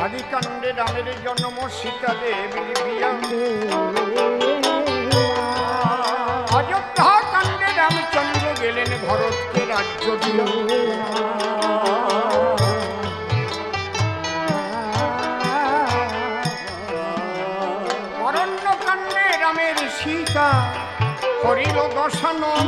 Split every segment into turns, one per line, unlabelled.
আদিকাণ্ডে রামের জন্ম, সীতা দেবীর বিয়া। অযোধ্যা কাণ্ডে রামচন্দ্র গেলেন ভরতকে রাজ্য দিয়া। অরণ্যকাণ্ডে রামের সীতা করিল দশানন।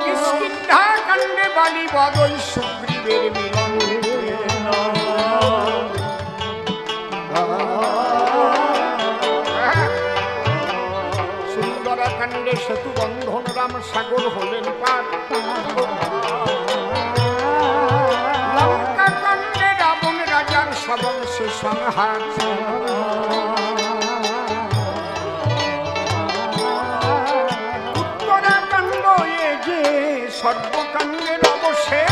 কিষ্কিন্ধা কাণ্ডে বালি বদল সুগ্রীবের মিলন। সুন্দরাকাণ্ডে সেতু বন্ধন, রাম সাগর হলেন পার। লঙ্কা কাণ্ডে রাবণ রাজার সবংশে সংহার। উত্তরাকাণ্ড এ যে সর্বকাণ্ডের অবশেষ।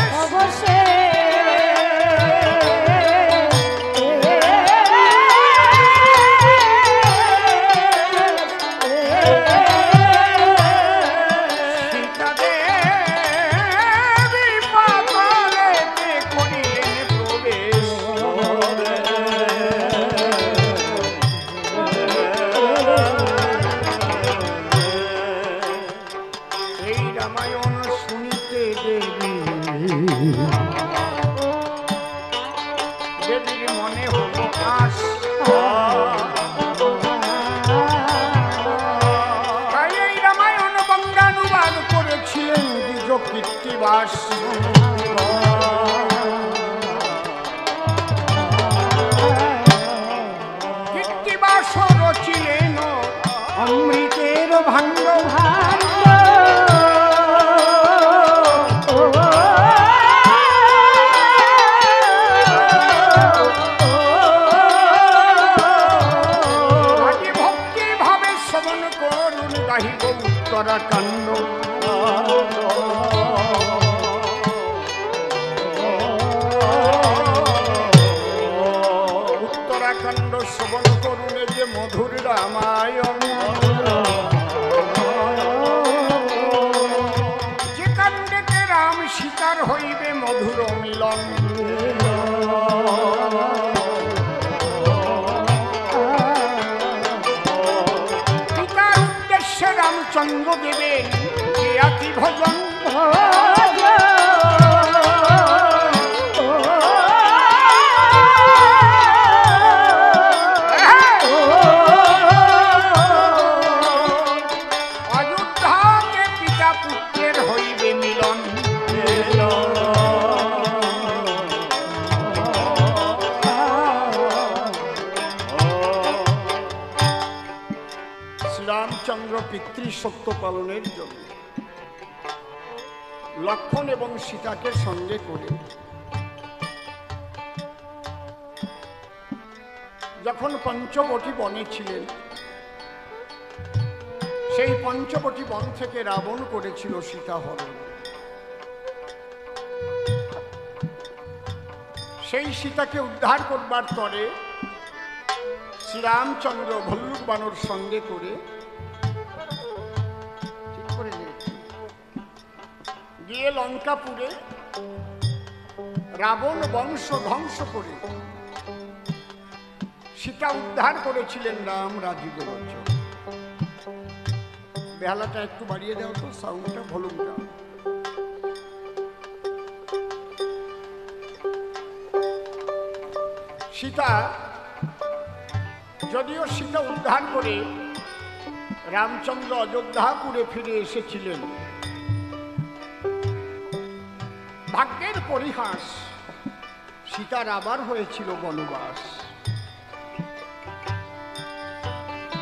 দেবীর মনে হলো আস, তাই এই রামায়ণ বঙ্গানুবাদ করেছিলেন দ্বিজ কৃত্তিবাস। কৃত্তিবাস রচিলেন অমৃতের ভাণ্ড। উত্তরাকাণ্ড উত্তরাকাণ্ড শ্রবণ করুন যে মধুর রামায়ণ। যে কাণ্ডেতে রাম সীতার হইবে মধুর মিলন। রামচন্দ্র দেবেন জ্ঞাতি ভজন। অযোধ্যাতে পিতা পুত্রের হইবে মিলন। রামচন্দ্র পিতৃসত্য পালনের জন্য লক্ষ্মণ এবং সীতাকে সঙ্গে করে যখন পঞ্চবটী বনে ছিলেন, সেই পঞ্চবটী বন থেকে রাবণ করেছিল সীতাহরণ। সেই সীতাকে উদ্ধার করবার তরে শ্রীরামচন্দ্র ভল্লুক বানর সঙ্গে করে গিয়ে লঙ্কাপুরে রাবণ বংশ ধ্বংস করে সীতা উদ্ধার করেছিলেন রাম রাজীব লোচন। বেহালাটা একটু বাড়িয়ে দাও তো, সাউন্ডটা, ভলিউমটা। সীতা যদিও সীতা উদ্ধার করে রামচন্দ্র অযোধ্যাপুরে ফিরে এসেছিলেন, ভাগ্যের পরিহাস সীতার আবার হয়েছিল বনবাস।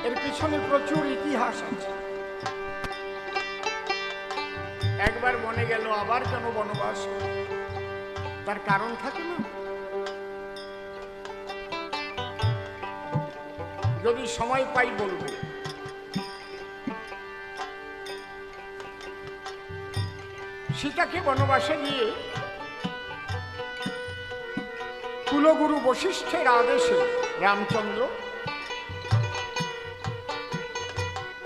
এর পিছনে প্রচুর ইতিহাস আছে। একবার মনে গেল আবার কেন বনবাস, তার কারণ থাকে না। যদি সময় পাই বলবে। সীতাকে বনবাসে নিয়ে কুলগুরু বশিষ্ঠের আদেশে রামচন্দ্র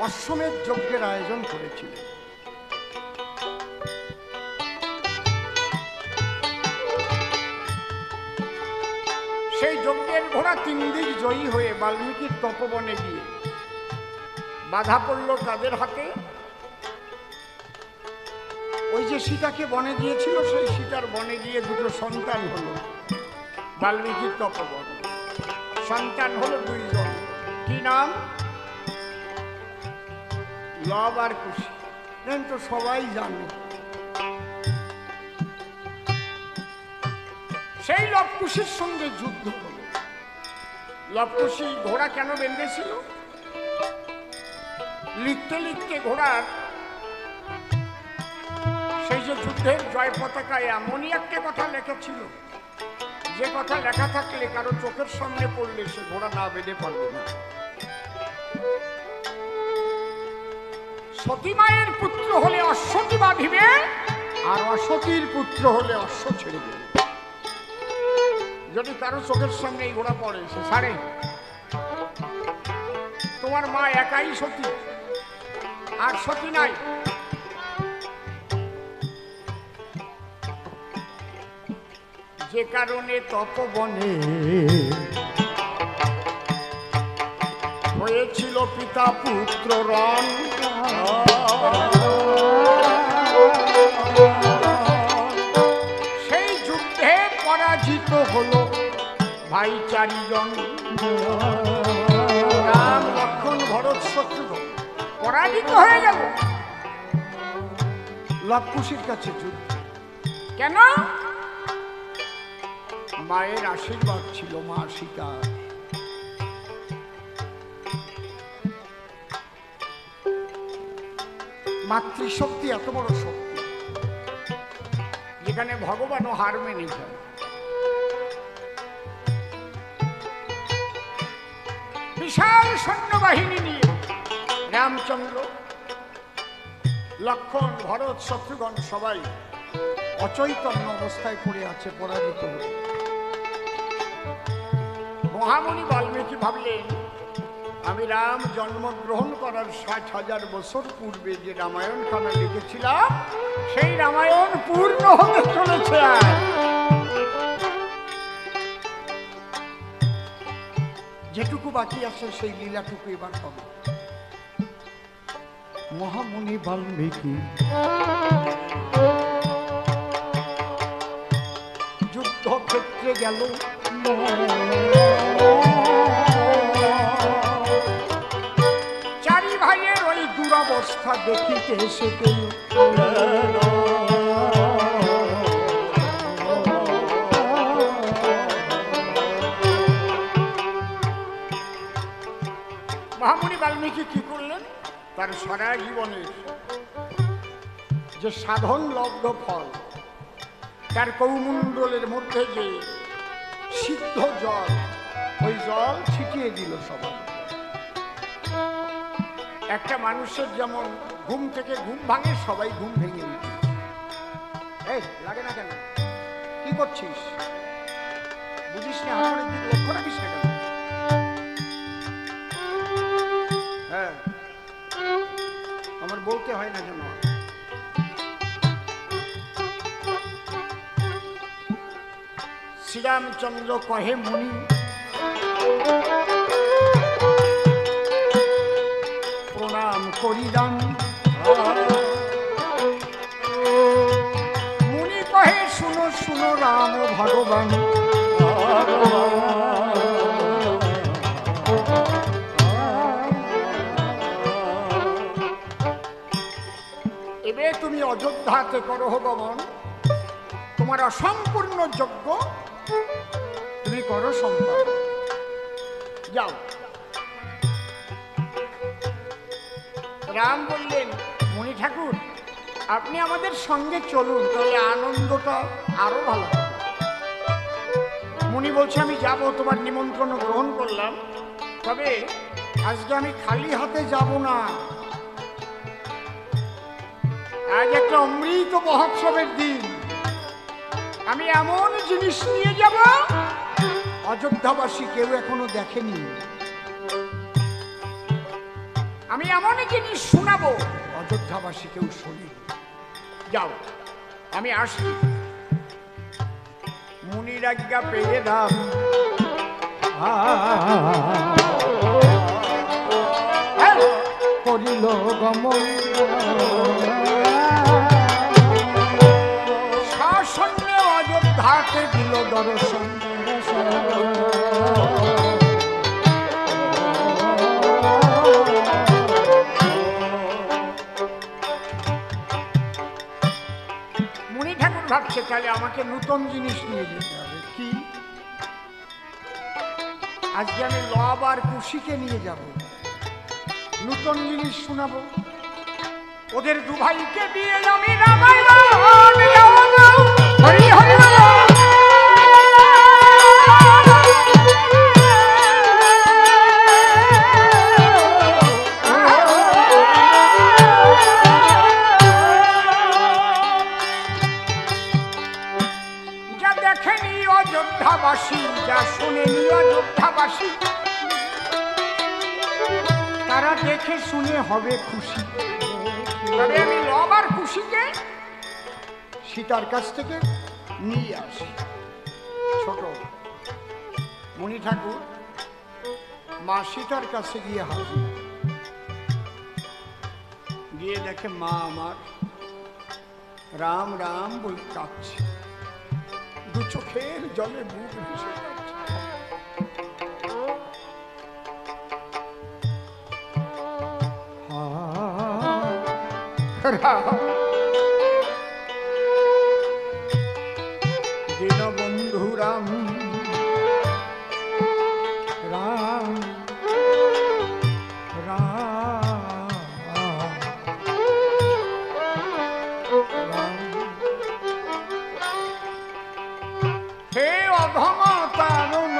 অশ্বমেধ যজ্ঞের আয়োজন করেছিলেন। সেই যজ্ঞের ঘোড়া 3 দিক জয়ী হয়ে বাল্মীকির তপবনে গিয়ে বাধা পড়ল তাদের হাতে। ওই যে সীতাকে বনে দিয়েছিল, সেই সীতার বনে গিয়ে 2টো সন্তান হলো বাল্মীকির তপবন। সন্তান হলো 2 জন। কি নাম? লব আর কুশি। তো সবাই জানে। সেই লবকুশির সঙ্গে যুদ্ধ হল। লবকুশি ঘোড়া কেন বেঁধেছিল? লিখতে লিখতে ঘোড়ার সেই যে যুদ্ধের জয় পতাকায় এমনই একটা কথা লেখা ছিল, যে কথা লেখা থাকলে কারো চোখের সামনে পড়লে সে ঘোড়া না বেঁধে পারবে না। সতী মায়ের পুত্র হলে অশ্বতী বাঁধিবে, আর অসতীর পুত্র হলে অশ্ব ছেড়ে দেবে। যদি কারো চোখের সামনে এই ঘোড়া পড়ে, সে ছাড়ে। তোমার মা একাই সতী, আর সতী নাই। যে কারণে তপবনে হয়েছিল পিতা পুত্র রণ। সেই যুদ্ধে পরাজিত হলো ভাই 4 জন, রাম লক্ষ্মণ ভরত শত্রুঘ্ন। পরাজিত হয়ে গেল লবকুশির কাছে যুদ্ধ। কেন? মায়ের আশীর্বাদ ছিল, মা সীতা। মাতৃশক্তি এত বড় শক্তি, যেখানে ভগবানও হার মেনে যায়। বিশাল সৈন্যবাহিনী নিয়ে রামচন্দ্র, লক্ষ্মণ, ভরত, শত্রুঘ্ন সবাই অচৈতন্য অবস্থায় পড়ে আছে, পরাজিত হয়ে। মহামুনি বাল্মীকি ভাবলেন, আমি রাম জন্মগ্রহণ করার 60,000 বছর পূর্বে যে রামায়ণ খানা লিখেছিলাম, সেই রামায়ণ পূর্ণ হতে চলেছে। যেটুকু বাকি আছে সেই লীলাটুকু এবার হবে। মহামুনি বাল্মীকি যুদ্ধক্ষেত্রে গেল। চারি ভাইয়ের ওই দুরবস্থা দেখিতে এসে পেল। মহামুনি বাল্মীকি কি করলেন? তার সারা জীবনের যে সাধন লব্ধ ফল, তার কৌমণ্ডলের মধ্যে যে সিদ্ধ জল, ওই জল ছিটিয়ে দিল সবাই। একটা মানুষের যেমন ঘুম থেকে ঘুম ভাঙে, সবাই ঘুম ভেঙে দিল। এই লাগে না কেন? কি করছিস? বুঝিস না? হাতের দিকে লক্ষ্য রাখিস না কেন? হ্যাঁ, আমার বলতে হয় না যেন। শ্রীরামচন্দ্র কহে, মুনি প্রণাম করিদান। মুনি কহে, শুনো শুনো রাম ভগবান। এবে তুমি অযোধ্যাতে করো গমন, তোমার অসম্পূর্ণ যজ্ঞ তুমি করো সম্পন্ন। যাও। রাম বললেন, মুনি ঠাকুর, আপনি আমাদের সঙ্গে চলুন, তাহলে আনন্দটা আরো ভালো। মুনি বলছে, আমি যাব, তোমার নিমন্ত্রণ গ্রহণ করলাম, তবে আজকে আমি খালি হাতে যাব না। আজ একটা অমৃত মহোৎসবের দিন, আমি এমন জিনিস নিয়ে যাব অযোধ্যাবাসী কেউ এখনো দেখেনি। আমি এমন জিনিস শোনাবো অযোধ্যাবাসী কেউ শুনি। যাও, আমি আসি। মুনির আজ্ঞা পেয়ে দাম করিল গমন, শাসনে অযোধ্যাকে দিল দর্শন। মুনি ঠাকুর ভাবছে তাহলে আমাকে নতুন জিনিস নিয়ে যেতে হবে। কি? আজকে আমি লব আর কুশিকে নিয়ে যাব, নতুন জিনিস শোনাবো। ওদের দু ভাইকে দিয়ে আমি রামায়ণ হরি হরি যা দেখেনি অযোধ্যাবাসী, যা শুনেনি অযোধ্যাবাসী, তারা দেখে শুনে হবে খুশি। তবে আমি লব আর খুশিকে সীতার কাছ থেকে নিয়ে আসি। ছোট মুনি ঠাকুর মা সীতার কাছে গিয়ে হাজির, গিয়ে দেখে মা আমার রাম রাম বলে কাঁদছে, দু চোখের জলে বুক ভেসে যাচ্ছে। দীনবন্ধু রাম রাম রাম, হে অধম তারুণ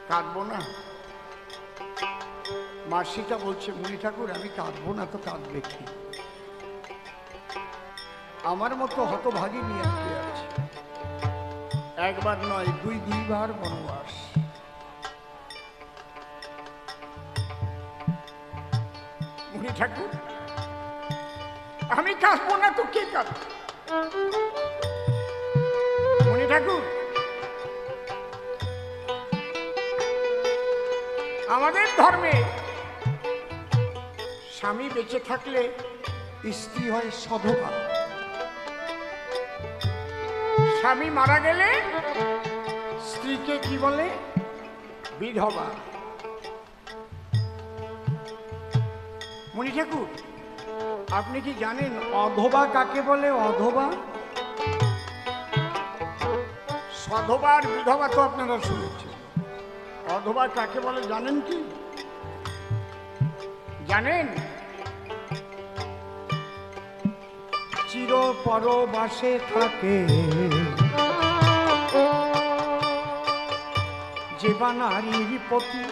কাঁদবো না। মাসিটা বলছে মুনি ঠাকুর আমি কাঁদবো না তো কাঁদবে কি? আমার মতো হতভাগী নিয়ে কে আছে? একবার নয় দুইবার বনবাস। মুনি ঠাকুর আমি কাঁদবো না তো কে কাঁদবে? মুনি ঠাকুর আমাদের ধর্মে স্বামী বেঁচে থাকলে স্ত্রী হয় সধবা, স্বামী মারা গেলে স্ত্রীকে কি বলে? বিধবা। মুনি ঠাকুর আপনি কি জানেন অধবা কাকে বলে? অধবা সধবা আর বিধবা তো আপনারা শুনেছেন, অধবা কাকে বলে জানেন কি? জানেন? চির পরবাসে থাকে যে বা নারীর প্রতি,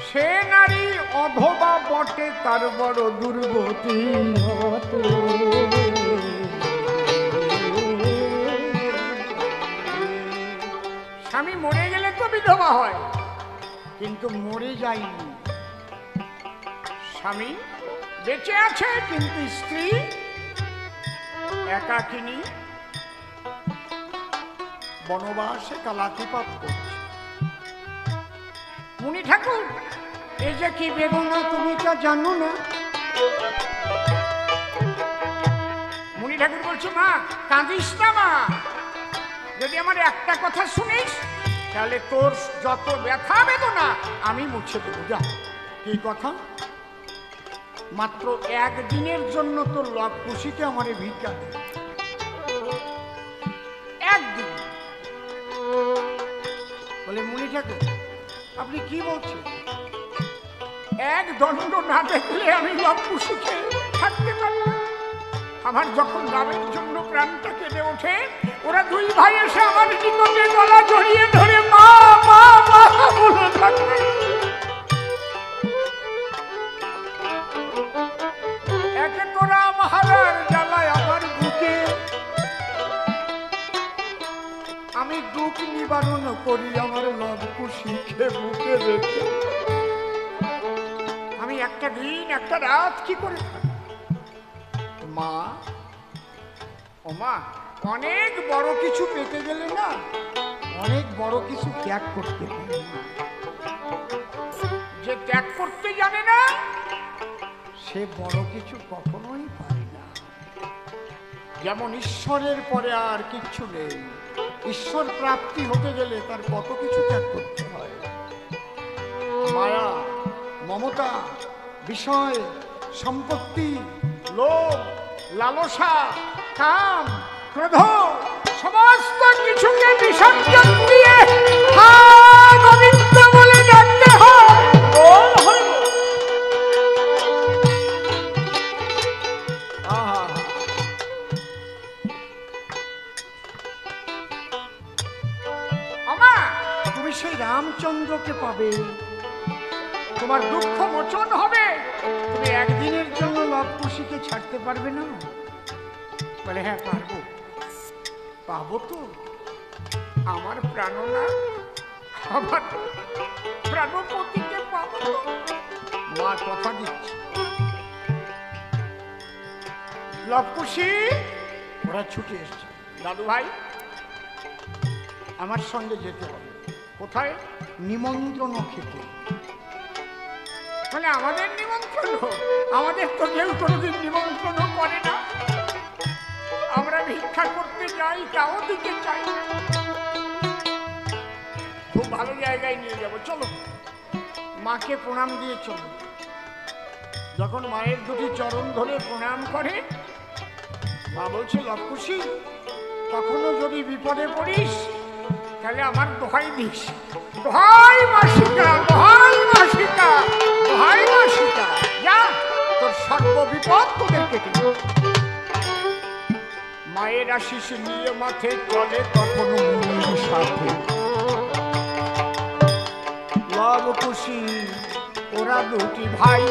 সে নারী অধবা বটে তার বড় দুর্গতি। স্বামী মরে গেলে তো বিধবা হয়, কিন্তু মরে যায়নি। স্বামী বেঁচে আছে কিন্তু স্ত্রী একাকিনী বনবাসে কালাতিপাত করছে। মুনি ঠাকুর, এই যে কি বেদনা তুমি তা জানো না? মুনি ঠাকুর বলছে, মা কাঁদিস না মা, যদি আমার একটা কথা শুনিস তাহলে তোর যত ব্যথা বেদনা আমি মুছে দেবো। যা। কি কথা? মাত্র একদিনের জন্য তোর লব খুশিতে আমার ভিক্ষা দে। একদিন। বলে, মুনি ঠাকুর আপনি কি বলছেন? এক দণ্ড না দেখলে আমি লব খুশিকে থাকতে পারি না। আমার যখন গাবের জন্য প্রাণটা কেঁদে ওঠে, ওরা দুই ভাই এসে আমার নিকটে গলা জড়িয়ে ধরে মা মা মা বলে থাকে। একে তোরা মহারাজ জ্বালায় আমার বুকে, আমি দুঃখ নিবারণ করি আমার লব খুশিকে বুকে রেখে। আমি একটা দিন একটা রাত কি করে থাকি? মা, ও মা, অনেক বড় কিছু পেতে গেলে না অনেক বড় কিছু ত্যাগ করতে হয়। যে ত্যাগ করতে জানে না সে বড় কিছু কখনোই পায় না। যেমন ঈশ্বরের পরে আর কিচ্ছু নেই। ঈশ্বর প্রাপ্তি হতে গেলে তার কত কিছু ত্যাগ করতে হয়। মায়া, মমতা, বিষয়, সম্পত্তি, লোভ, লালসা, কাম, ক্রোধ সমস্ত কিছুকে বিসর্জন দিয়ে গোবিন্দ বলে ডাকতে হয়। তুমি সেই রামচন্দ্রকে পাবে, তোমার দুঃখ মোচন হবে। তুমি একদিনের জন্য লব খুশিকে ছাড়তে পারবে না? বলে, হ্যাঁ পারবো। পাবো তো? আমার প্রাণনা, আমার প্রাণপতিকে পাবো। মা কথা দিচ্ছি। লব খুশি ওরা ছুটে এসছে। দাদু ভাই আমার সঙ্গে যেতে হবে। কোথায়? নিমন্ত্রণ খেতে। মানে আমাদের নিমন্ত্রণ? আমাদের তো কেউ কোনোদিন নিমন্ত্রণ করে না। আমরা ভিক্ষা করতে যাই, তাও দিতে চাই না। খুব ভালো জায়গায় নিয়ে যাব, চলো। মাকে প্রণাম দিয়ে চলো। যখন মায়ের দুটি চরণ ধরে প্রণাম করে, মা বলছে, লব খুশি কখনো যদি বিপদে পড়িস তাহলে আমার দোহাই দিস। দোহাই মাসিকা, দোহাই মাসিকা, দোহাই মাসিকা, যা তোর সর্ব বিপদ তোদের কেটে। মায়ের আশিস নিয়ে মাঠে চলে কখনো মুনির সাথে। লব খুশি ওরা দুটি ভাই,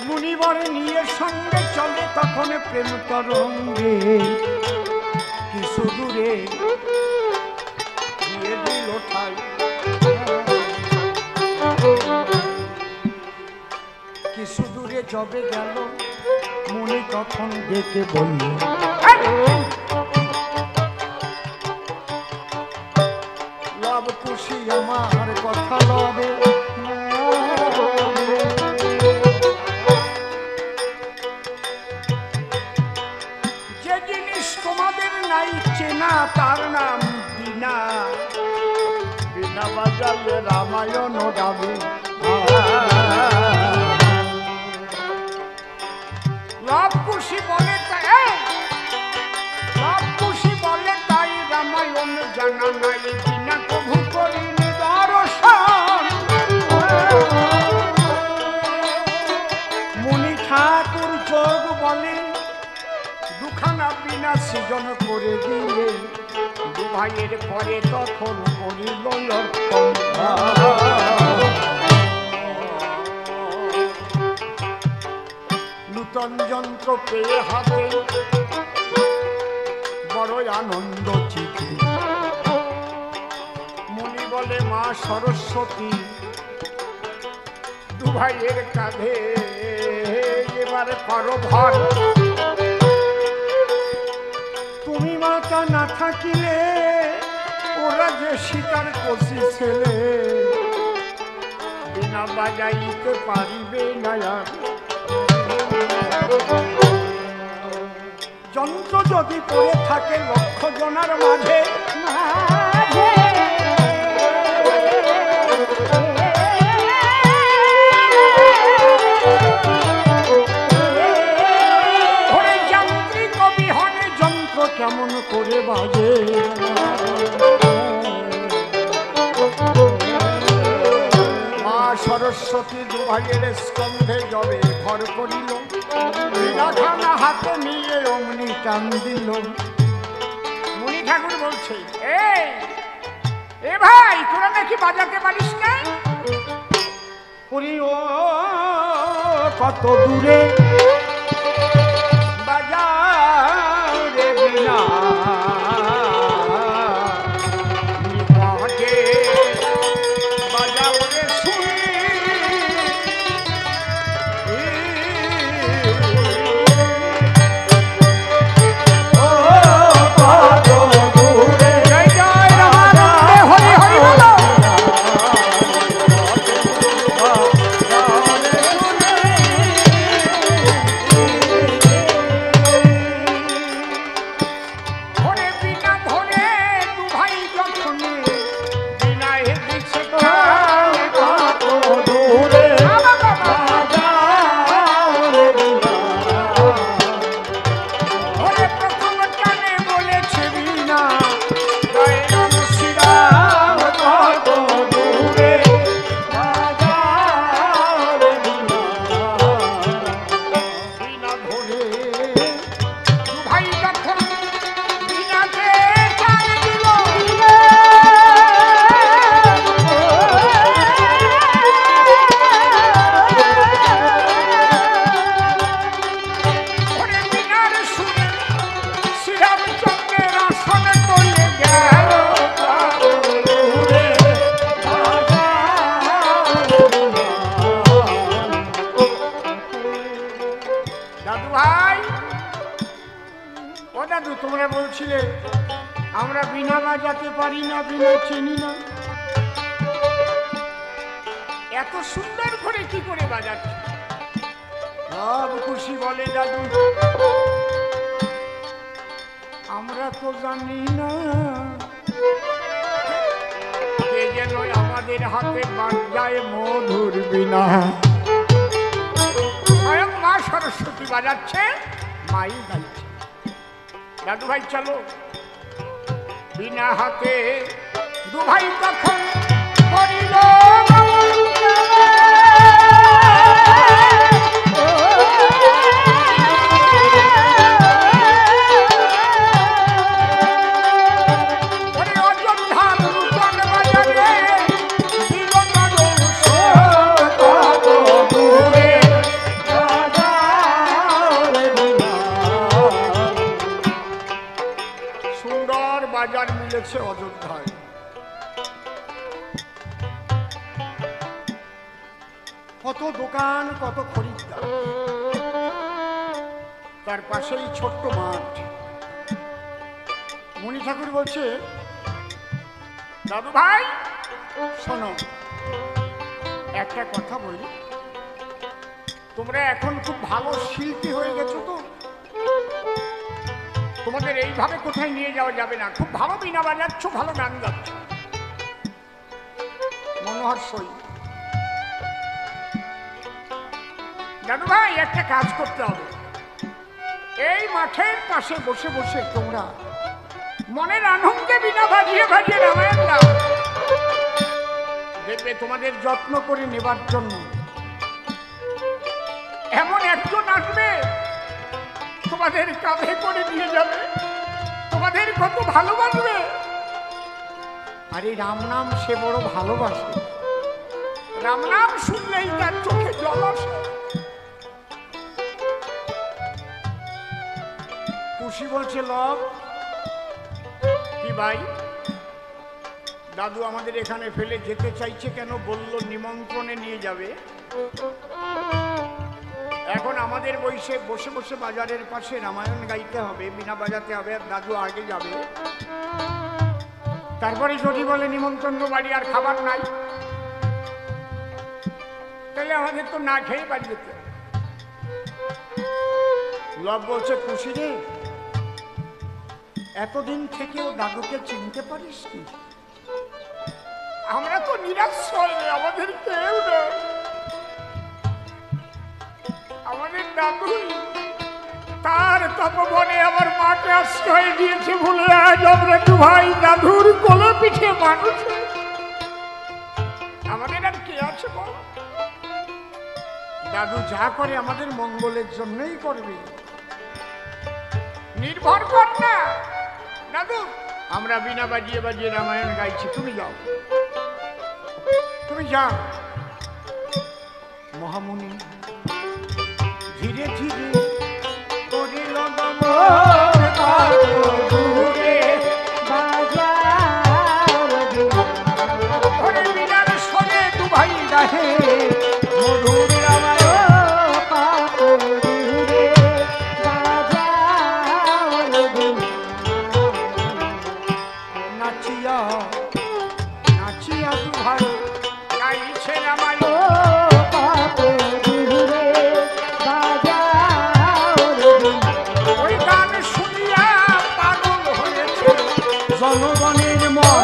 মুনিবর নিয়ে সঙ্গে চলে তখন প্রেম তরঙ্গে। কিছু দূরে দিয়ে দিল ঠাই, কিছু দূরে যবে গেল মুনি তখন ডেকে বলল, লব খুশি আমার কথা লবে। যে জিনিস তোমাদের নাই চেনা তার নাম বিনা, বিনা বাজালে রামায়ণ গাবে। লব খুশি বলে তাই, লব খুশি বলে তাই রামায়ণ জানা নাই, বিনা প্রভু করিনি দর্শন। মুনি ঠাকুর যোগ বলে দুখানা বিনা সৃজন করে দিয়ে, দু ভাইয়ের পরে তখন করিল নূতন যন্ত্র পেয়ে হাতে বড় আনন্দ চিঠি। মুনি বলে, মা সরস্বতী দু ভাইয়ের কাঁধে এবারে করো ভর। তুমি মাতা না থাকিলে ওরা যে শিকার করছি ছেলে, বিনা বাজাইতে পারিবে না আর। যন্ত্র যদি পড়ে থাকে লক্ষ জনার মাঝে, যান্ত্রিক বিহনে যন্ত্র কেমন করে বাজে। মা সরস্বতী দু ভাইয়ের স্কন্ধে জবে ভর করিল, বিরাখানা হাতে নিয়ে অমনি টান দিল। মুনি ঠাকুর বলছে, এ ভাই তোরা নাকি বাজাতে পারিস না? ও কত দূরে বাজারে বিনা বাজারে শুনি। তোমরা বলছিলে আমরা বিনা বাজাতে পারি না, বিনা চিনি না। এত সুন্দর করে কি করে বাজাচ্ছে? সব খুশি বলে দাদু আমরা তো জানি না, কে যেন আমাদের হাতে বাজায় মধুর বিনা। স্বয়ং মা সরস্বতী বাজাচ্ছে, মাই গাইছে। দাদু ভাই চলো বিনা হাতে দু ভাই তখন করিল বাজার মিলেছে অযোধ্যায়। কত দোকান, কত খরিদ্দার, তার পাশেই ছোট্ট মাঠ। মুনি ঠাকুর বলছে, দাদু ভাই শোনো একটা কথা বলি, তোমরা এখন খুব ভালো শিল্পী হয়ে গেছো তো, তোমাদের এইভাবে কোথায় নিয়ে যাওয়া যাবে না। খুব ভালো বিনা বাজাচ্ছ, ভালো গান গাচ্ছ, মনোহর সই। দাদু ভাই একটা কাজ করতে হবে, এই মাঠের পাশে বসে বসে তোমরা মনের আনন্দে বিনা বাজিয়ে বাজিয়ে রামায়ণ গাও। দেখবে তোমাদের যত্ন করে নেবার জন্য এমন একজন আসবে, তোমাদের কাঁধে করে নিয়ে যাবে, তোমাদের কত ভালোবাসবে। আরে রাম নাম সে বড় ভালোবাসে, রাম নাম শুনলেই তার চোখে জল আসে। খুশি বলছে লব কি ভাই, দাদু আমাদের এখানে ফেলে যেতে চাইছে কেন? বলল নিমন্ত্রণে নিয়ে যাবে। এখন আমাদের বসে বসে বসে বাজারের পাশে রামায়ণ গাইতে হবে, বিনা বাজাতে হবে, আর দাদু আগে যাবে। তারপরে যদি বলে নিমন্ত্রণ বাড়ি আর খাবার নাই, তাহলে আমাদের তো না খেয়ে বাড়ি যেতে হবে। লব বলছে, খুশি রে, এতদিন থেকেও দাদুকে চিনতে পারিস কি? আমরা তো নিরাশ্রয়, আমাদের কেউ নেই, আমাদের দাদুই তার তপবনে আমার মাকে আশ্রয় দিয়েছে বলে আজ আমরা দু ভাই দাদুর কোলে পিঠে মানুষ। আমাদের আর কে আছে বল? দাদু যা করে আমাদের মঙ্গলের জন্যই করবে, নির্ভর কর না দাদু। আমরা বিনা বাজিয়ে বাজিয়ে রামায়ণ গাইছি, তুমি যাও, তুমি যাও। মহামুনি ধীরে ধীরে করিল বিনার সরে দু ভাই গাহে মধুর নাচিয়া নাচিয়া দু ভাই গাইছে রামায়ণ। জনগণের মন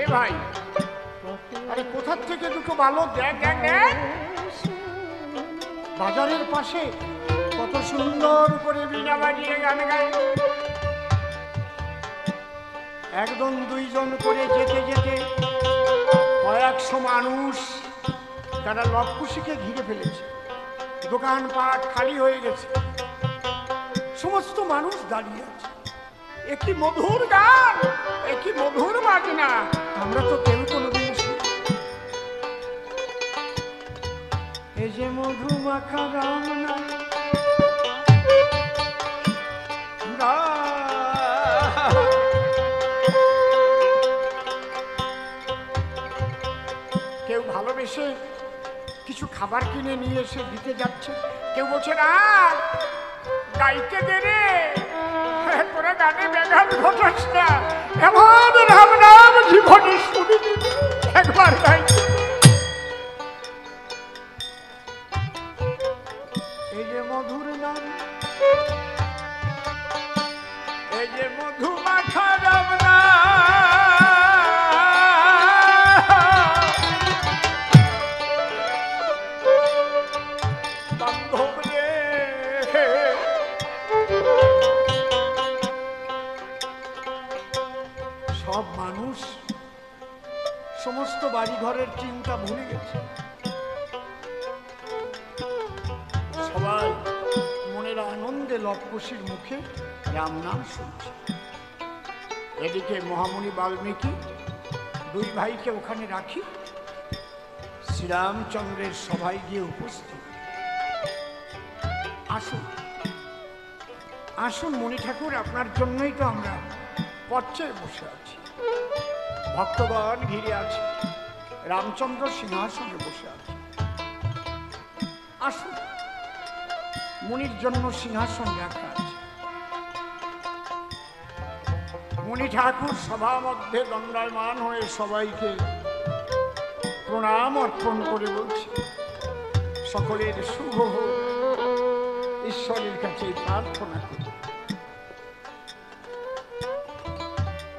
এ ভাই, আরে কোথার থেকে দুটো ভালো দেখ দেখ দেখ, বাজারের পাশে কত সুন্দর করে বিনা বাজিয়ে গান গায়। একজন দুইজন করে যেতে যেতে কয়েকশো মানুষ তারা লবকুশিকে ঘিরে ফেলেছে। দোকানপাট খালি হয়ে গেছে, সমস্ত মানুষ দাঁড়িয়ে আছে। একই মধুর গান, একই মধুর বাজনা, আমরা তো কেউ কোনোদিন শুনি। এই যে মধু মাখা রাম নাম, কেউ ভালোবেসে কিছু খাবার কিনে নিয়ে এসে দিতে যাচ্ছে, কেউ বলছে না গাইতে দে রে, তোরা গানে ব্যাঘাত ঘটাস না, এমন রাম নাম জীবনে শুনিনি, একবার গাইতে। এই যে মধুর নাম, এই যে মধু মাখা রাম নাম, সব মানুষ সমস্ত বাড়ি ঘরের চিন্তা ভুলে গেছে, সবাই মনের আনন্দে লবকুশির মুখে রাম নাম শুনছে। এদিকে মহামুনি বাল্মীকি দুই ভাইকে ওখানে রাখি শ্রীরামচন্দ্রের সভায় গিয়ে উপস্থিত। আসুন আসুন মণি ঠাকুর, আপনার জন্যই তো আমরা পর্যায়ে বসে আছি, ভক্তগণ ঘিরে আছে, রামচন্দ্র সিংহাসনে বসে আছে। আসুন, মুনির জন্য সিংহাসন রাখা আছে। মুনি ঠাকুর সভা মধ্যে দণ্ডায়মান হয়ে সবাইকে প্রণাম অর্পণ করে বলছে, সকলের শুভ হোক, ঈশ্বরের কাছে প্রার্থনা করি।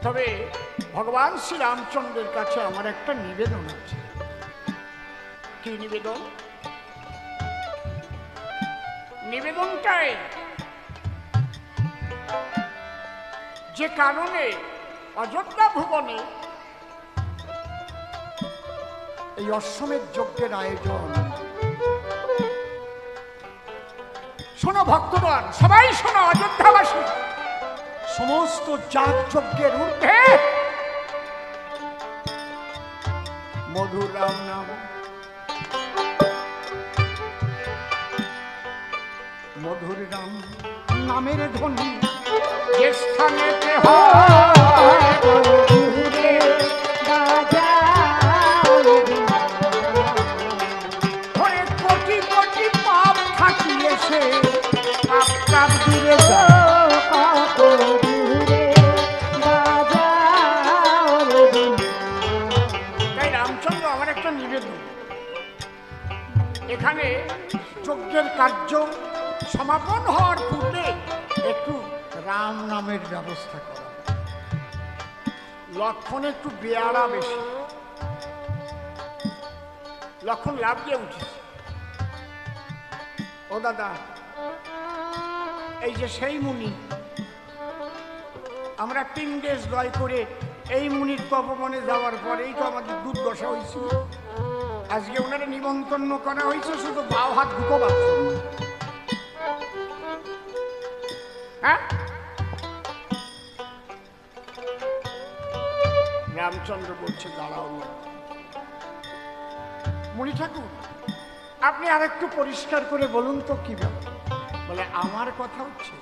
তবে ভগবান শ্রীরামচন্দ্রের কাছে আমার একটা নিবেদন আছে। কি নিবেদন? নিবেদনটাই যে কারণে অযোধ্যা ভুবনে এই অশ্বমেধ যজ্ঞের আয়োজন, শোনো ভক্তগণ, সবাই শোনো, অযোধ্যাবাসী, সমস্ত যাগ যজ্ঞের ঊর্ধ্বে মধুর রাম নাম, মধুর রাম নামের ধ্বনি যে স্থানেতে হয় কোটি কোটি পাপ থাকিয়েছে পাপ পাপ দূরে তাই রামচন্দ্র আমার একটা নিবেদন, এখানে যজ্ঞের কার্য সমাপন হওয়ার পূর্বে একটু রাম নামের ব্যবস্থা করা। লক্ষণ একটু বেয়ারা বেশি, লক্ষণ লাভ দিয়ে উঠেছে। ও দাদা, এই যে সেই মুনি, আমরা 3 দেশ জয় করে এই মুনির তপবনে যাওয়ার পরেই তো আমাদের দুর্দশা হয়েছিল। আজকে ওনারা নিমন্ত্রণ করা হয়েছে, শুধু বাও হাত ঢুকো পাচ্ছে। হ্যাঁ, রামচন্দ্র বলছে দাঁড়াও না মুনি ঠাকুর, আপনি আর একটু পরিষ্কার করে বলুন তো কি ব্যাপার। বলে আমার কথা হচ্ছে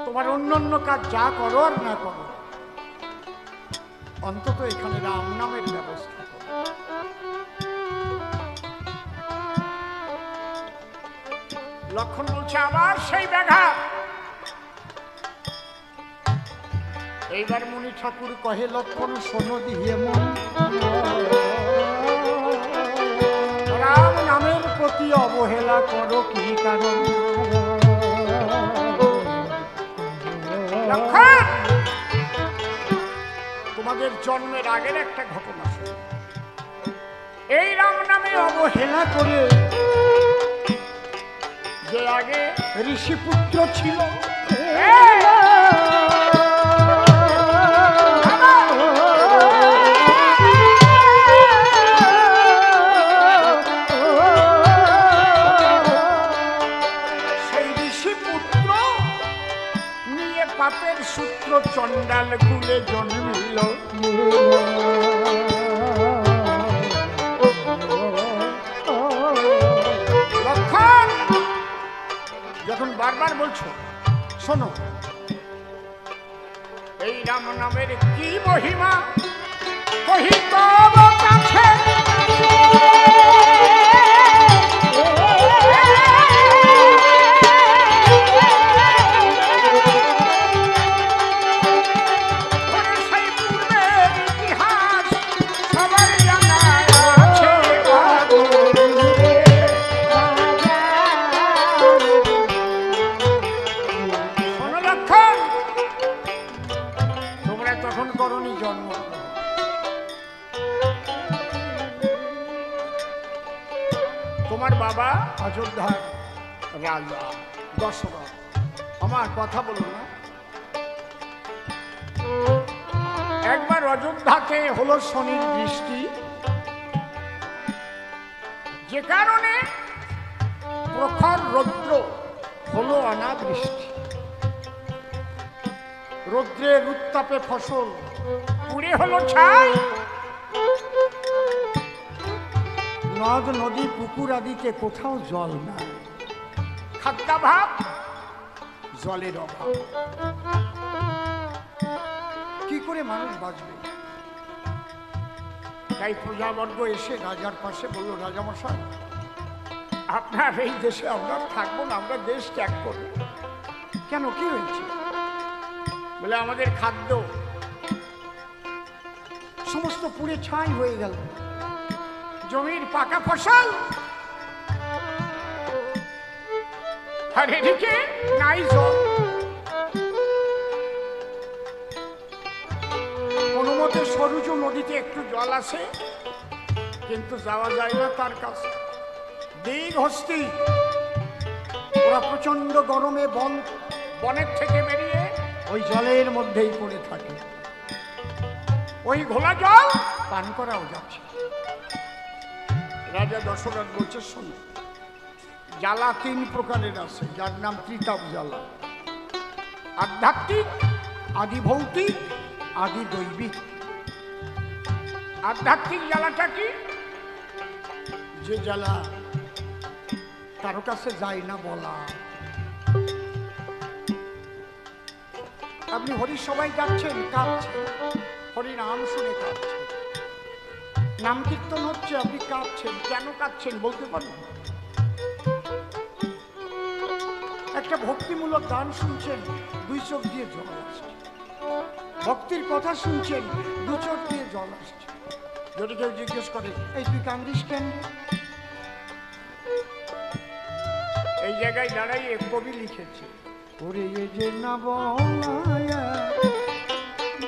তোমার অন্য অন্য কাজ যা করো আর না করো, অন্তত এখানে রাম নামের ব্যবস্থা করো। লক্ষণ বলছে আবার সেই ব্যাঘাত। এইবার মুনি ঠাকুর কহে লক্ষণ শোনো দিহে মন, রাম নামের প্রতি অবহেলা করো কি কারণ। লক্ষণ, তোমাদের জন্মের আগের একটা ঘটনা, এই রাম নামে অবহেলা করে যে আগে ঋষিপুত্র ছিল, সেই ঋষিপুত্র নিয়ে পাপের সূত্র চণ্ডাল কুলে জন্মিল। যখন বারবার বলছো শোনো, এই রাম নামের কি মহিমা কহি তব কাছে, সেই পূর্বের ইতিহাস সবার জানা আছে। তোমরা তখন করনি জন্ম, তোমার বাবা অযোধ্যার রাজা দশরথ। আমার কথা বলো না, একবার অযোধ্যাতে হলো শনির দৃষ্টি, যে কারণে প্রখর রৌদ্র হলো অনাবৃষ্টি। রৌদ্রের উত্তাপে ফসল পুড়ে হলো ছাই। নদ নদী পুকুর আদিতে কোথাও জল নাই, খাদ্যাভাব, জলের অভাব। কি করে মানুষ বাঁচবে? তাই প্রজাবর্গ এসে রাজার পাশে বলল, রাজামশাই আপনার এই দেশে আমরা থাকবো না, আমরা দেশ ত্যাগ করব। কেন, কি হয়েছে? বলে আমাদের খাদ্য সমস্ত পুড়ে ছাই হয়ে গেল, জমির পাকা ফসল, আর এদিকে নাই জল। কোনো মতে সরুজ নদীতে একটু জল আসে, কিন্তু যাওয়া যায় না তার কাছে। দীর্ঘহস্তি, ওরা প্রচন্ড গরমে বনের থেকে বেরিয়ে ওই জলের মধ্যেই পড়ে থাকে। ওই ঘোলা জল পান করাও যাচ্ছে। রাজা দশরথ বলছে, শোনো, জ্বালা 3 প্রকারের আছে, যার নাম ত্রিতাপ জ্বালা। আধ্যাত্মিক, আদি ভৌতিক, আদি দৈবিক। আধ্যাত্মিক জ্বালাটা কি? যে জ্বালা কারো কাছে যায় না বলা, আপনি হরির সবাই যাচ্ছেন, কাঁদছেন, হরি নাম শুনে কাঁদছেন, নাম কীর্তন হচ্ছে, আপনি কাঁদছেন, কেন কাঁদছেন বলতে পারবেন? একটা ভক্তিমূলক গান শুনছেন, দুই চোখ দিয়ে জল আসছে, ভক্তির কথা শুনছেন, দু চোখ দিয়ে জল আসছে। যদি কেউ জিজ্ঞেস করে এই তুই কান্দিস কেন, এই জায়গায় দাঁড়াইয়ে কবি লিখেছে, ওরে এ যে না বলায়া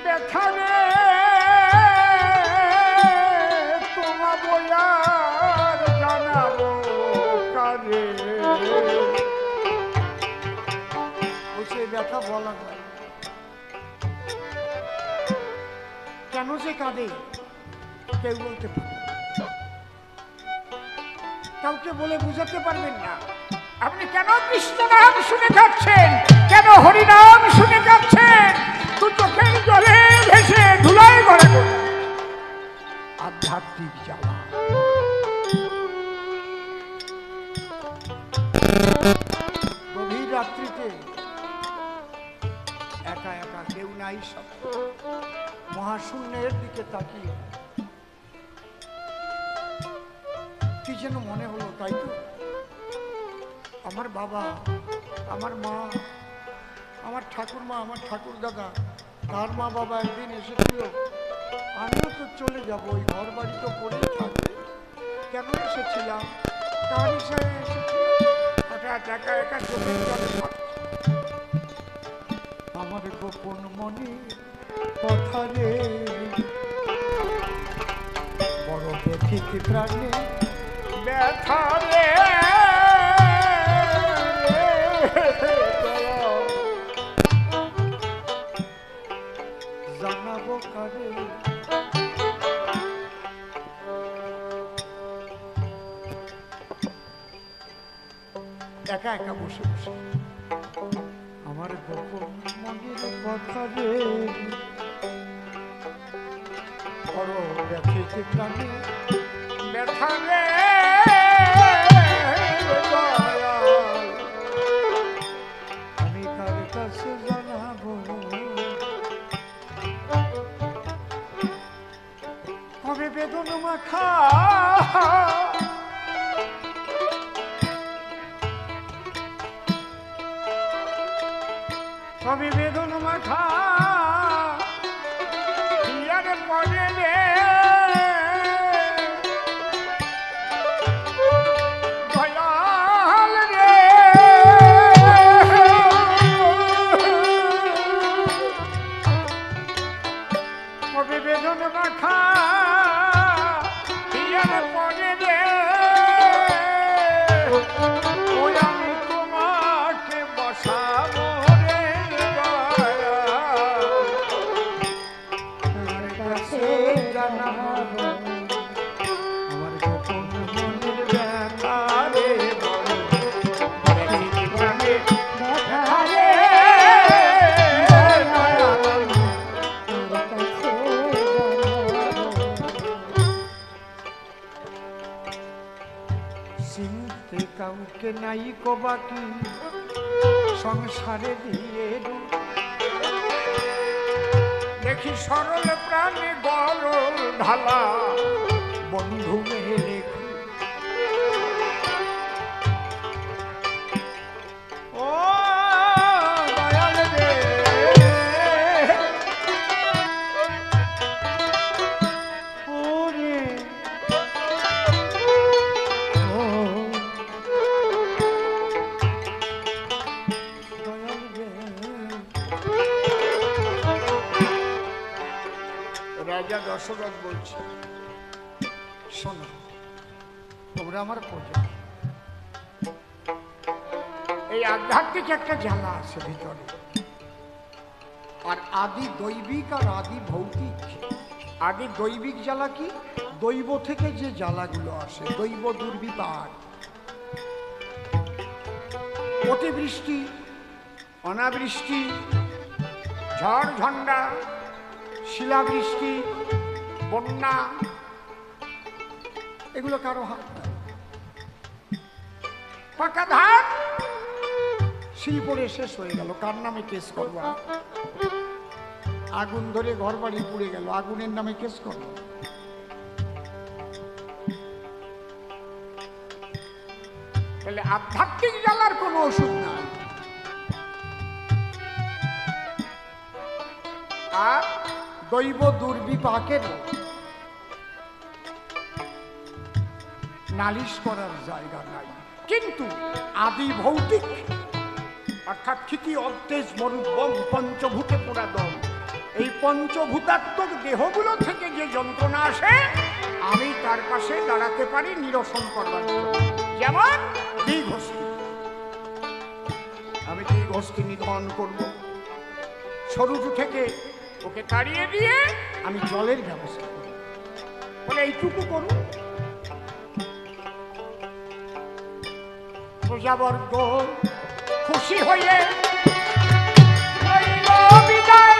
ব্যথা রে তোমা বলার জানাবো কারে, ও সে ব্যথা বলা যায়। কেন যে কাঁদে কেউ বলতে পারে, কাউকে বলে বুঝাতে পারবেন না। আপনি কেন কৃষ্ণ নাম শুনে কাঁদছেন, কেন হরি নাম শুনে কাঁদছেন? দু চোখের জলে ভেসে ধুলায় গড়ে গড়ে আধ্যাত্মিক জ্বালা। গভীর রাত্রিতে একা একা, কেউ নাই, সব মহাশূন্যের দিকে তাকিয়ে কি যেন মনে হলো, তাই তো আমার বাবা, আমার মা, আমার ঠাকুরমা, আমার ঠাকুর দাদা, তার মা বাবা একদিন এসেছিল, আমিও তো চলে যাব, ওই ঘর বাড়ি তো পড়েই থাকবে, কেন এসেছিলাম, তার হিসাবে এসেছিলাম, হঠাৎ একা একা চোখের জলে আমার গোপন মনে কথা রে, বড় ব্যথিত প্রাণে ব্যথা রে জানাবো কারে। একা একা বসে বসে আমার গোপন মনের কথা রে, বড় ব্যথিত প্রাণে ব্যথা রে, আমি কার কাছে জানাবো, কবে বেদনা মাখা কবে বেদনা মাখা হিয়ারে পড়ে রে, দয়াল রে কবে বেদনা মাখা হিয়ারে পড়ে রে, ওই আমি তোমাকে বসাবো আমার গোপন মনের ব্যথা রে, চিনতে কাউকে নাই কবাকি সংসারে দিয়ে দেখি সরল প্রাণে গরল ঢালা বন্ধু মেলে ও দয়াল রে, ওরে ও দয়াল রে। রাজা দশরথ বলছে, শোনো তোমরা আমার প্রজা, এই আধ্যাত্মিক একটা জ্বালা আছে ভিতরে, আর আদি দৈবিক আর আদি ভৌতিক। আদি দৈবিক জ্বালা কি, দৈব থেকে যে জ্বালাগুলো আসে, দৈব দুর্বিপাক, অতিবৃষ্টি, অনাবৃষ্টি, ঝড় ঝন্ডা, শিলাবৃষ্টি, বন্যা, এগুলো কারো হাত নাই। পাকা ধান শিল পড়ে শেষ হয়ে গেল, কার নামে কেস করবো? আগুন ধরে ঘর বাড়ি পুড়ে গেল, আগুনের নামে কেস করল। তাহলে আধ্যাত্মিক জ্বালার কোনো ওষুধ নাই। আর দৈব দুর্বিপাকের নালিশ করার জায়গা নাই। কিন্তু আদি ভৌতিক অর্থাৎ ক্ষিতি অর্ধেশ মরুদ্বম পঞ্চভূতে পুরাদম, এই পঞ্চভূতাত্মক দেহগুলো থেকে যে যন্ত্রণা আসে আমি তার পাশে দাঁড়াতে পারি নিরসন করবার জন্য। যেমন দ্বিঘষ্টি, আমি দ্বিঘষ্টি নিধন করব, সরুজু থেকে ওকে তাড়িয়ে দিয়ে আমি জলের ব্যবস্থা করব। বলে এইটুকু করুন। প্রজাবর্গ খুশি হয়ে বিদায়।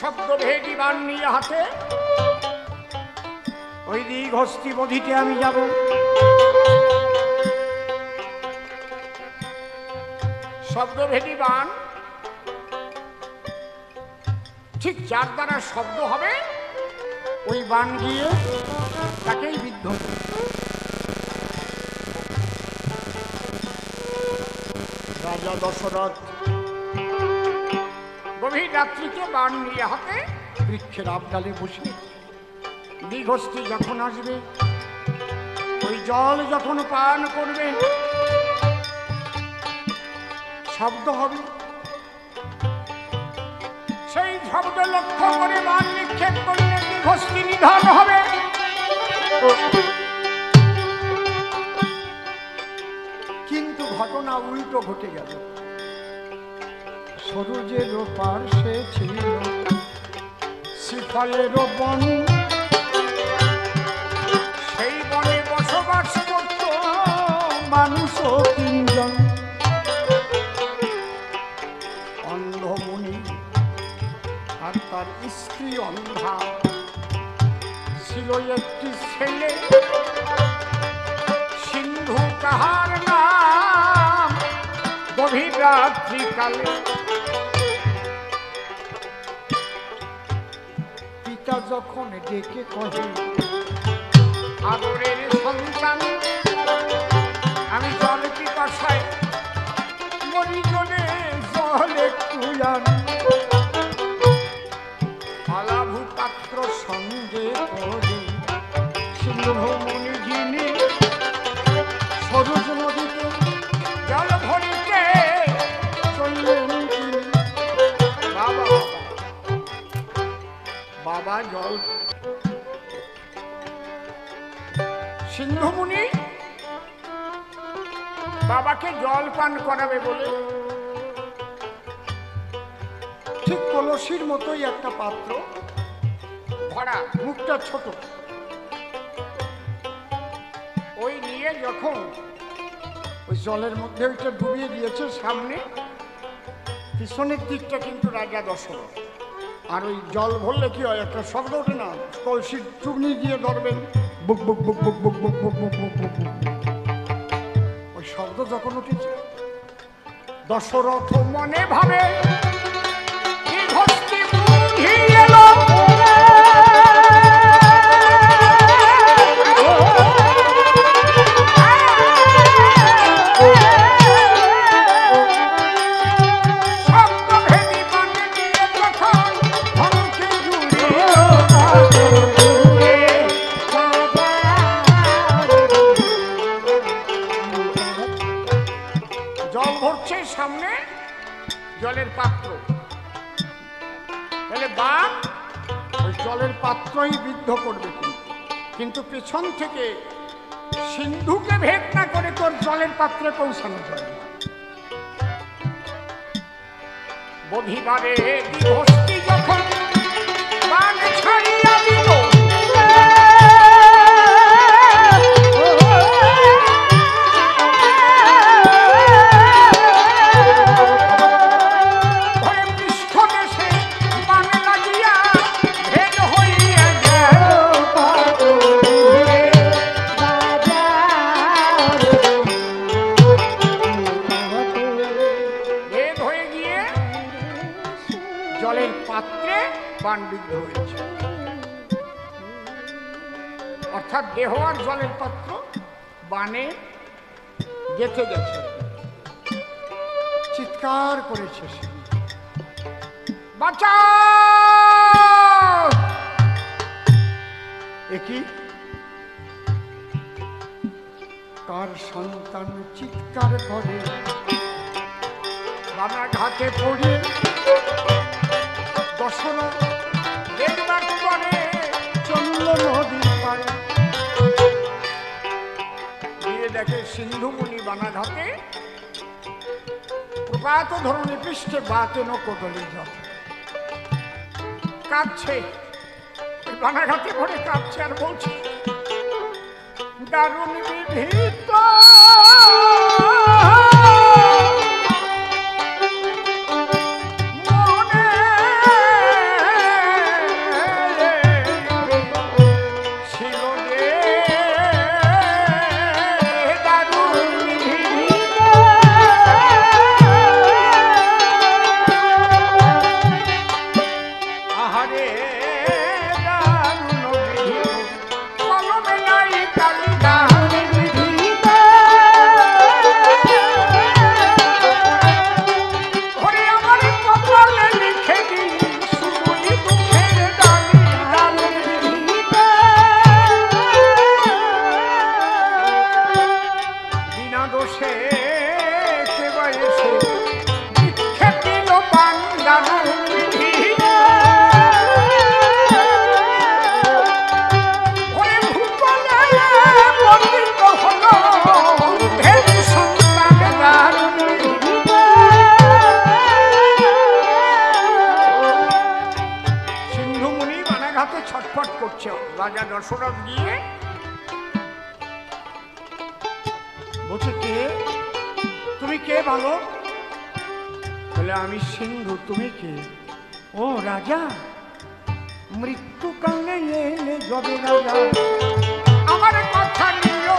শব্দভেদী বাণ নিয়ে হাতে ওই দ্বিঘষ্টি বধিতে আমি যাব। শব্দভেদী বাণ ঠিক যার দ্বারা শব্দ হবে ওই বাণ গিয়ে তাকেই বিদ্ধ করবে। রাজা দশরথ গভীর রাত্রিতে বাণ নিয়ে হাতে বৃক্ষের আবডালে বসে, দ্বিঘষ্টি যখন আসবে ওই জল যখন পান করবে শব্দ হবে, সেই শব্দ লক্ষ্য করে বাণ নিক্ষেপ করলে দ্বিঘষ্টি নিধন হবে। কিন্তু ঘটনা উল্টো ঘটে গেল। সরোজের পার্শ্বে ছিল শিফলের বন, সেই বনে বসবাস করত মানুষ তিনজন। অন্ধমুনি আর তার স্ত্রী অন্ধা, ছিল একটি ছেলে সিন্ধু, তাহার নাম। গভীর রাত্রিকালে পিতা যখন ডেকে কহে, আদরের সন্তান আমি জল পিপাসায় মরি, জলে জল একটু আন। আলাভু পাত্র সঙ্গে করে সিন্ধুমুনি যিনি সরোজ নদীতে জল ভরিতে চললেন। বাবা বাবা জল। সিন্ধুমুনি বাবাকে জল পান করাবে বলে ঠিক কলসির মতোই একটা পাত্র ভরা, মুখটা ছোট, ওই নিয়ে যখন ওই জলের মধ্যে ওইটা ডুবিয়ে দিয়েছে, সামনে পিছনের দিকটা কিন্তু রাজা দশরথ। আর ওই জল ভরলে কি হয়, একটা শব্দ ওঠে না, কলসির চুগনি দিয়ে ধরবেন, বুক বুক বুক বুক বুক বুক বুক বুক বুক বুক বুক, ওই শব্দ যখন উঠেছে দশরথ মনে ভাবে দ্বিঘষ্টি বুদ্ধি এলো। সামনে জলের পাত্র, তাহলে বাঘ ওই জলের পাত্রই বিদ্ধ করবে, কিন্তু পেছন থেকে সিন্ধুকে ভেদ না করে তোর জলের পাত্রে পৌঁছানো যায় না। বধিবারে দ্বিঘষ্টি যখন বাঘ ছাড়িয়া দিল, বানবিদ্ধ হয়েছে, অর্থাৎ দেহ আর জলের পাত্র বানে গেঁথে গেছে। চিৎকার করেছে সে, বাঁচাও! একই কার সন্তান চিৎকার করে, বানা ঘাটে পড়ে দশরথ দেখবার পরে চলল নদীর পাড়ে, গিয়ে দেখে সিন্ধুমুনি বানা ঘাটে প্রপাত ধরনে পৃষ্ঠে বাতেন কোটলি জল কাঁদছে। বানা ঘাটে পড়ে কাঁদছে আর বলছে, দারুণ বিধিত ছটফট করছে। রাজা দশরথ গিয়ে বলছে, কে তুমি? কে ভালো? বলে, আমি সিন্ধু। তুমি কে? ও রাজা, মৃত্যু কালে এলে যবে রাজা আমার কথা নিও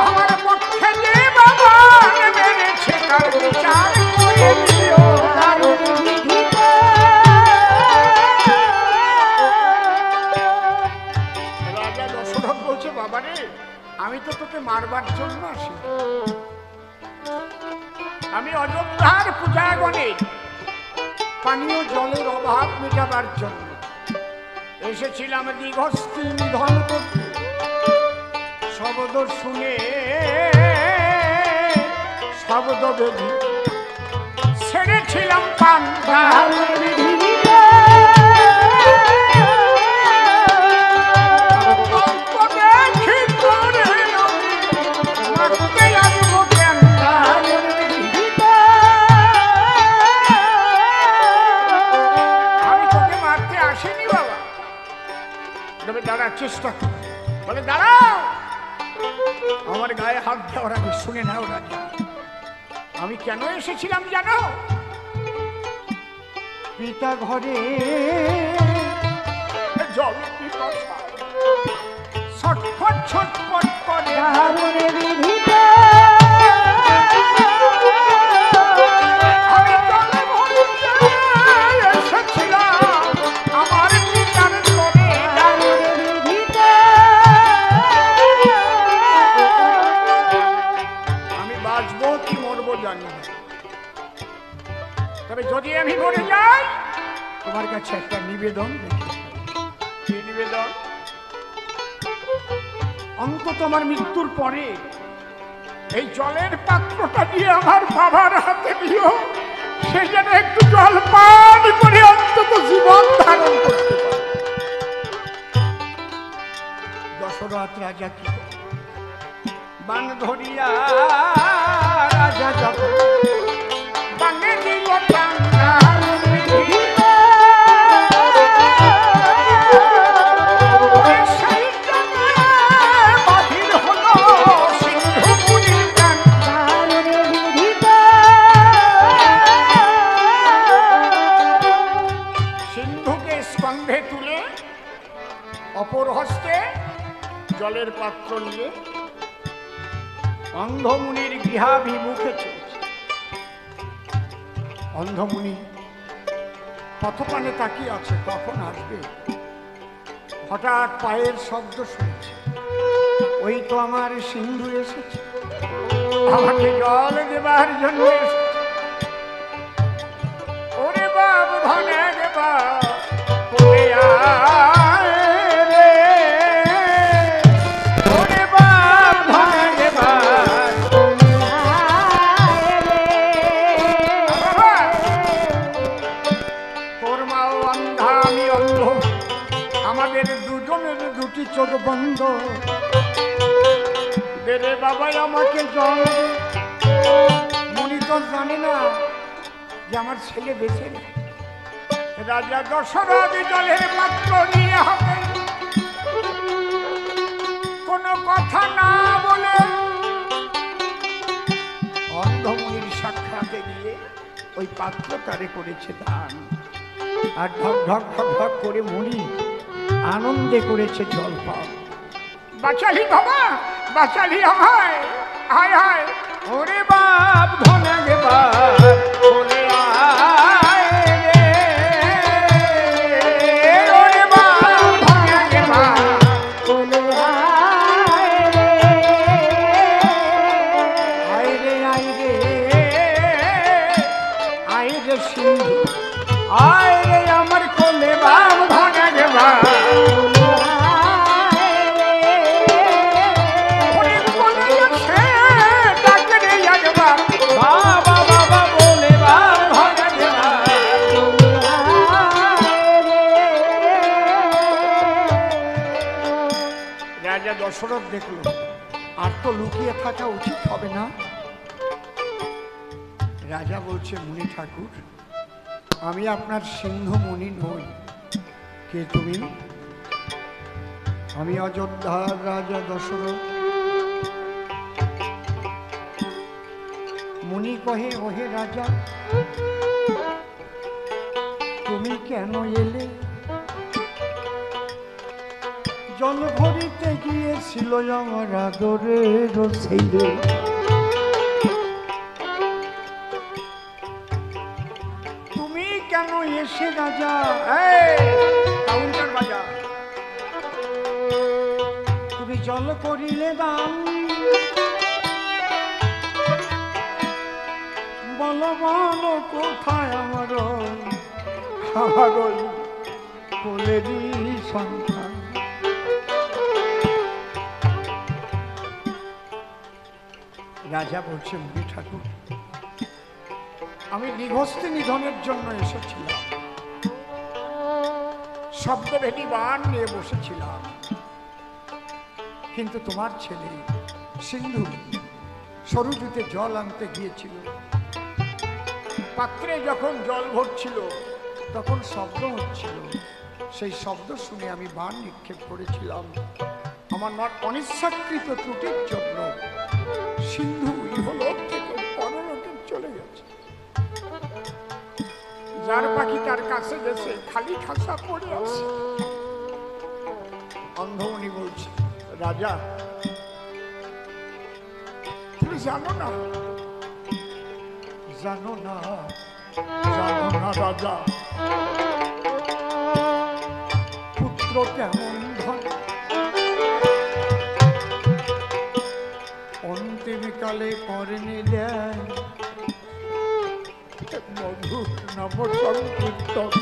আমার পক্ষে যে বাবা মেরেছে তার বিচার করে দিও। রাজা দশরথ বলছে, বাবা রে, আমি তো তোকে মারবার জন্য আসি, আমি অযোধ্যার পূজাগণে পানীয় জলের অভাব মেটাবার জন্য এসেছিলাম দীঘস্থি নিধন করতে। শব্দ শুনে শব্দ বেদি ছেড়েছিলাম পান্ডা দাঁড়ার চেষ্টা করে। বলে, দাঁড়াও, আমার গায়ে হাত দেওয়ার আগে শুনে নাও রাজা, আমি কেন এসেছিলাম জানো? পিতা ঘরে জল ছটফট ছটফট করে তবে যদি আমি মরে যাই তোমার কাছে একটা নিবেদন রেখে। কি নিবেদন? অন্তত আমার মৃত্যুর পরে এই জলের পাত্রটা দিয়ে আমার বাবার হাতে দিও, সে যেন একটু জল পান করে অন্তত জীবন ধারণ করতে পারে। দশরথ রাজা কি বান ধরিয়া রাজা যখন বানে দিল সিন্ধুকে স্কন্ধে তুলে অপর হস্তে জলের পাত্র নিয়ে অন্ধমুনির গৃহাভিমুখে চলছে। অন্ধমুনি পথপানে তাকিয়ে আছে, কখন আসবে। হঠাৎ পায়ের শব্দ শুনছে, ওই তো আমার সিন্ধু এসেছে, আমাকে জল দেবার জন্য এসেছে। ওরে বাপ ধনে দেবা ওরে বাপ ধনে দেবা। তোর মাও অন্ধা, আমি অন্ধ, আমাদের দুজনের দুটি চোখ বন্ধ। রে বাবাই আমাকে জল। মুনি তো জানে না যে আমার ছেলে বেঁচে নেই। রাজা দশরথ জলের পাত্র নিয়ে হবে, কোনো কথা না বলে অন্ধমুনির সাক্ষাতে গিয়ে ওই পাত্র তারে করেছে দান। আর ঢক ঢক ঢক ঢক করে মুনি আনন্দে করেছে জল পান। বাঁচালি বাবা, বাঁচালি আমায়, হায় হায়। ওরে বাপ ধনে দেবা ওরে আয় রে, ওরে বাপ ধনে দেবা ওরে আয় রে, আয় রে আয় রে আয় রে সিন্ধু, আয় রে আমার কোলে বাপ ধনে দেবা। রাজা দশরথ দেখল আর তো লুকিয়ে থাকা উচিত হবে না। রাজা বলছে, মুনি ঠাকুর, আমি আপনার সিন্ধু মুনি নই। কে তুমি? আমি অযোধ্যার রাজা দশরথ। মুনি কহে, ওহে রাজা, তুমি কেন এলে? জল ভরিতে গিয়েছিল আমার আদরের ছেলে। তুমি কেন এসে রাজা কাউন্টার বাজা, তুমি জল করিলে দান, বলো বলো কোথায় আমার কোলেরই সন্তান। রাজা বলছে, মুনি ঠাকুর, আমি নিঘস্তে নিধনের জন্য এসেছিলাম, শব্দভেদী বাণ নিয়ে বসেছিলাম, কিন্তু তোমার ছেলে সিন্ধু সরযূতে জল আনতে গিয়েছিল। পাত্রে যখন জল ভরছিল তখন শব্দ হচ্ছিল, সেই শব্দ শুনে আমি বাণ নিক্ষেপ করেছিলাম। আমার অনিচ্ছাকৃত ত্রুটির জন্য সিন্ধু ইহলোক থেকে পরলোকে চলে গেছে। যার পাখি তার কাছে গেছে, খালি খাসা পড়ে আছে। অন্ধমুনি বলছে, রাজা তুমি জানো না, জানো না, জানো না রাজা, পুত্র কেমন ধন, অন্তিমকালে করেনি দেয় মধুর নব সংকীর্তন।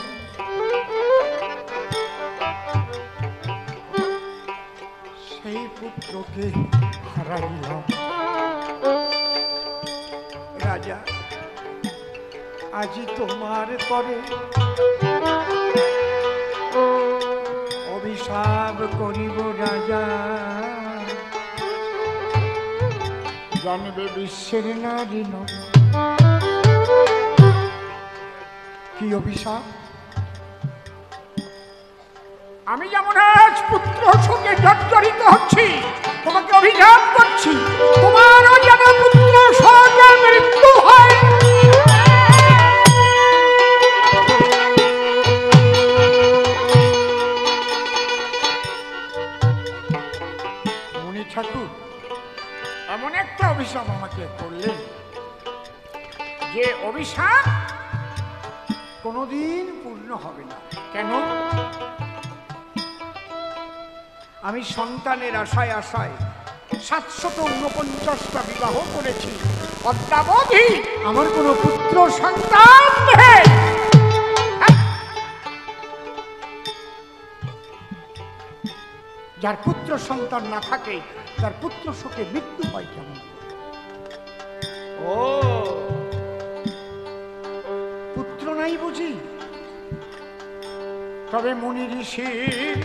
সেই পুত্রকে হারাইলাম। রাজা, আজি তোমার তরে অভিশাপ করিব রাজা, জানবে বিশ্বের নারী নয়। কি অভিশাপ? আমি যেমন আজ পুত্র শোকে জর্জরিত হচ্ছি, তোমাকে অভিশাপ করছি, তোমারও যেন পুত্র শোকে মৃত্যু হয়। মুনি ঠাকুর এমন একটা অভিশাপ আমাকে করলেন, যে অভিশাপ কোনোদিন পূর্ণ হবে না। কেন? আমি সন্তানের আশায় আশায় 749টা বিবাহ করেছি, অদ্যাবধি আমার কোনো পুত্র সন্তান নেই। যার পুত্র সন্তান না থাকে তার পুত্র শোকে মৃত্যু হয় কেমন? ও পুত্র নাই বুঝি? তবে মুনি ঋষির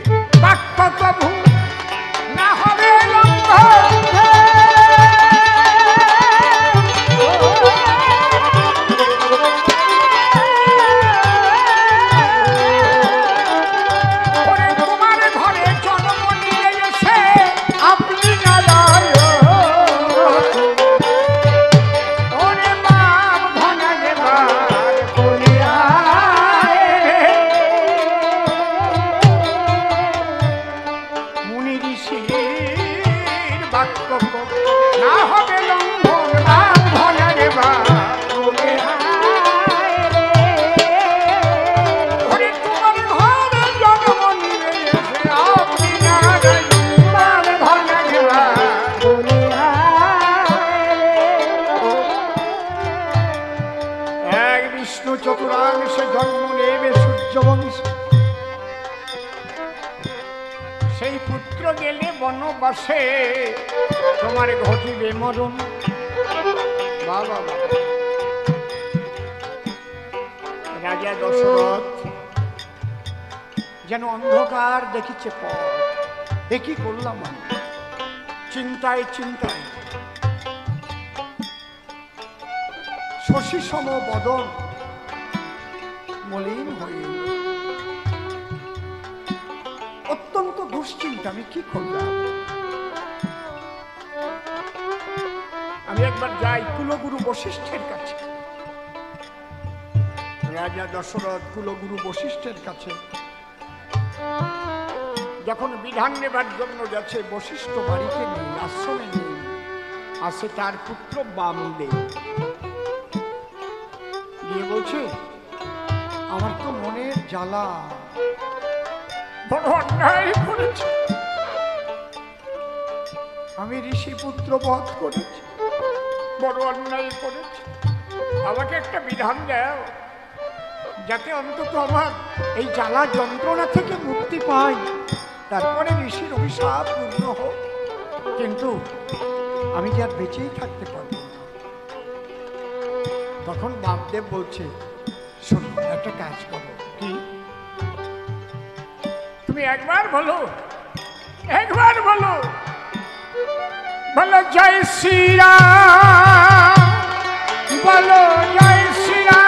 বাক্য প্রভু না হবে চতুরাংশে জন্ম নেবে সূর্যবংশে। সেই পুত্র গেলে বনবাসে, তোমার ঘটিবে মরণ। বাবা রাজা দশরথ যেন অন্ধকার দেখিছে পথ, দেখি করলাম আমি চিন্তায় চিন্তায় শশী সম বদন মলিন হয়ে অত্যন্ত দুশ্চিন্তা। আমি কি করলাম? আমি একবার যাই কুলগুরু বশিষ্ঠের কাছে। রাজা দশরথ কুলগুরু বশিষ্ঠের কাছে যখন বিধান নেবার জন্য যাচ্ছে, বশিষ্ঠ বাড়িতে নেই, আশ্রমে নেই, আছে তার পুত্র বামদেব। গিয়ে বলছে, আমার তো মনের জ্বালা, বড় অন্যায় করেছি, আমি ঋষি পুত্র বধ করেছি, বড় অন্যায় করেছি, আমাকে একটা বিধান দাও যাতে অন্তত আমার এই জ্বালা যন্ত্রণা থেকে মুক্তি পাই, তারপরে ঋষির অভিশাপ পূর্ণ হোক। কিন্তু আমি কি আর বেঁচেই থাকতে পারবো? তখন বামদেব বলছে, শোনো, একটা কাজ করো। কি? তুমি একবার বলো, একবার বলো, বলো জয় শ্রীরাম, বলো জয় শ্রীরাম,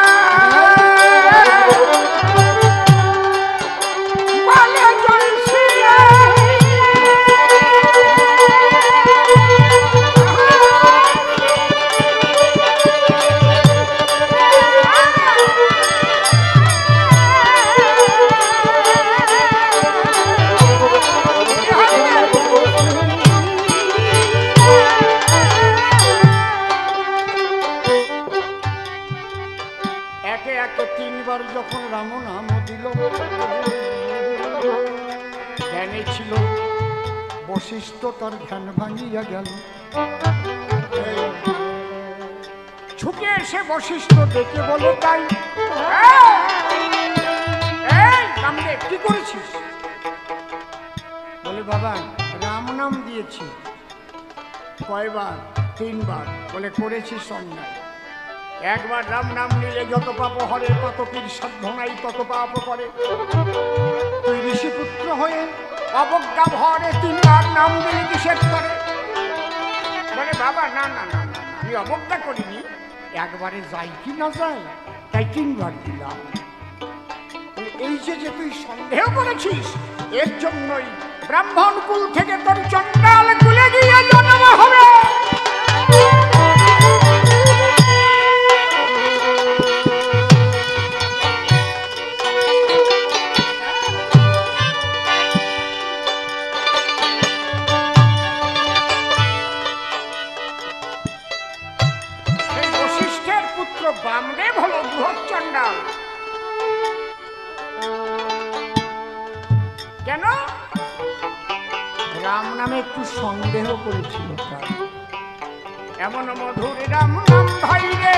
বলো জয় শ্রীরাম। যখন রাম নাম দিল, জ্ঞানে ছিল বশিষ্ঠ, তার ধ্যান ভাঙিয়া গেল। ছুটে এসে বশিষ্ঠ দেখে বলে, তাই কি করেছিস? বলে, বাবা রাম নাম দিয়েছি। কয়বার? 3 বার। বলে, করেছিস অন্যায়। একবার রাম নাম নিলে যত পাপ হরে, তত পীর সাধ্য নাই তত পাপ করে। তুই ঋষি পুত্র হয়ে অবজ্ঞা ভরে 3 বার নাম দিলে কিসের করে? বলে, বাবা না না না না, আমি অবজ্ঞা করিনি, একবারে যাই কি না যায় তাই 3 বার দিলাম। এই যে যে তুই সন্দেহ করেছিস, এর জন্যই ব্রাহ্মণ কুল থেকে তোর চণ্ডাল কুলে গিয়ে জন্ম হবে। বামদেব হলো বৃহৎ চণ্ডাল, রাম নামে একটু সন্দেহ করেছিল তার। এমন মধুর রাম নাম ভাই রে